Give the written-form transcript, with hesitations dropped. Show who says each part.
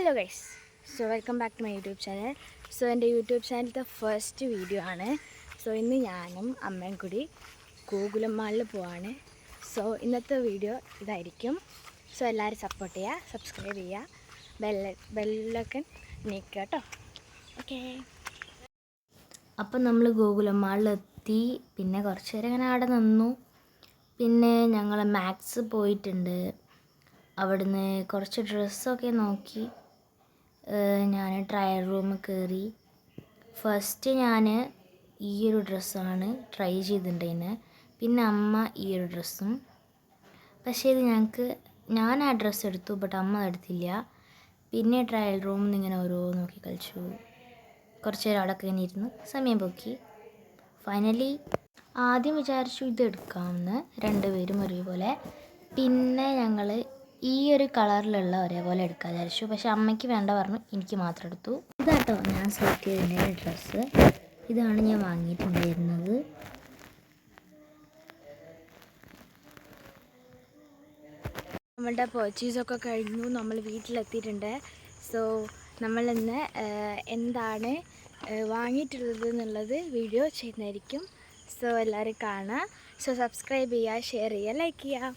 Speaker 1: Hello guys, welcome back to my YouTube channel. എൻ്റെ YouTube ചാനലിലത്തെ first video ആണ്. ഇന്ന് ഞാനും അമ്മയും കൂടി ഗോകുലം മാളിൽ പോവാണ്. ഇന്നത്തെ വീഡിയോ ഇതായിരിക്കും. എല്ലാവരും സപ്പോർട്ട് ചെയ്യുക, സബ്സ്ക്രൈബ് ചെയ്യുക, ബെല്ലൊക്കെ നീക്കുക കേട്ടോ. ഓക്കെ. അപ്പം നമ്മൾ ഗോകുലം മാളിലെത്തി. പിന്നെ കുറച്ച് നേരം ഇങ്ങനെ അവിടെ നിന്നു. പിന്നെ ഞങ്ങൾ മാക്സ് പോയിട്ടുണ്ട്. അവിടുന്ന് കുറച്ച് ഡ്രസ്സൊക്കെ നോക്കി ഞാൻ ട്രയൽ റൂമിൽ കയറി. ഫസ്റ്റ് ഞാൻ ഈ ഒരു ഡ്രസ്സാണ് ട്രൈ ചെയ്തിട്ടുണ്ടായിരുന്നത്. പിന്നെ അമ്മ ഈ ഒരു ഡ്രസ്സും. പക്ഷേ ഇത് ഞാൻ ആ ഡ്രസ്സ് എടുത്തു, ബട്ട് അമ്മ എടുത്തില്ല. പിന്നെ ട്രയൽ റൂമിൽ നിന്ന് ഇങ്ങനെ ഓരോ നോക്കി കളിച്ചു. കുറച്ച് നേരം അവിടെ ഇങ്ങനെ ഇരുന്ന് സമയം പോക്കി. ഫൈനലി ആദ്യം വിചാരിച്ചു ഇത് എടുക്കാമെന്ന്, രണ്ടുപേരും ഒരേപോലെ. പിന്നെ ഞങ്ങൾ ഈ ഒരു കളറിലുള്ള ഒരേപോലെ എടുക്കാൻ വിചാരിച്ചു. പക്ഷെ അമ്മയ്ക്ക് വേണ്ട പറഞ്ഞു, എനിക്ക് മാത്രം എടുത്തു. ഇതാട്ടോ ഞാൻ സെലക്ട് ചെയ്തതിൻ്റെ ഡ്രസ്സ്. ഇതാണ് ഞാൻ വാങ്ങിയിട്ടുണ്ടായിരുന്നത്. നമ്മളുടെ പർച്ചേസൊക്കെ കഴിഞ്ഞു, നമ്മൾ വീട്ടിലെത്തിയിട്ടുണ്ട്. നമ്മളിന്ന് എന്താണ് വാങ്ങിയിട്ടുള്ളത് എന്നുള്ളത് വീഡിയോ ചെയ്യുന്നതായിരിക്കും. എല്ലാവരും കാണുക. സബ്സ്ക്രൈബ് ചെയ്യുക, ഷെയർ ചെയ്യുക, ലൈക്ക് ചെയ്യുക.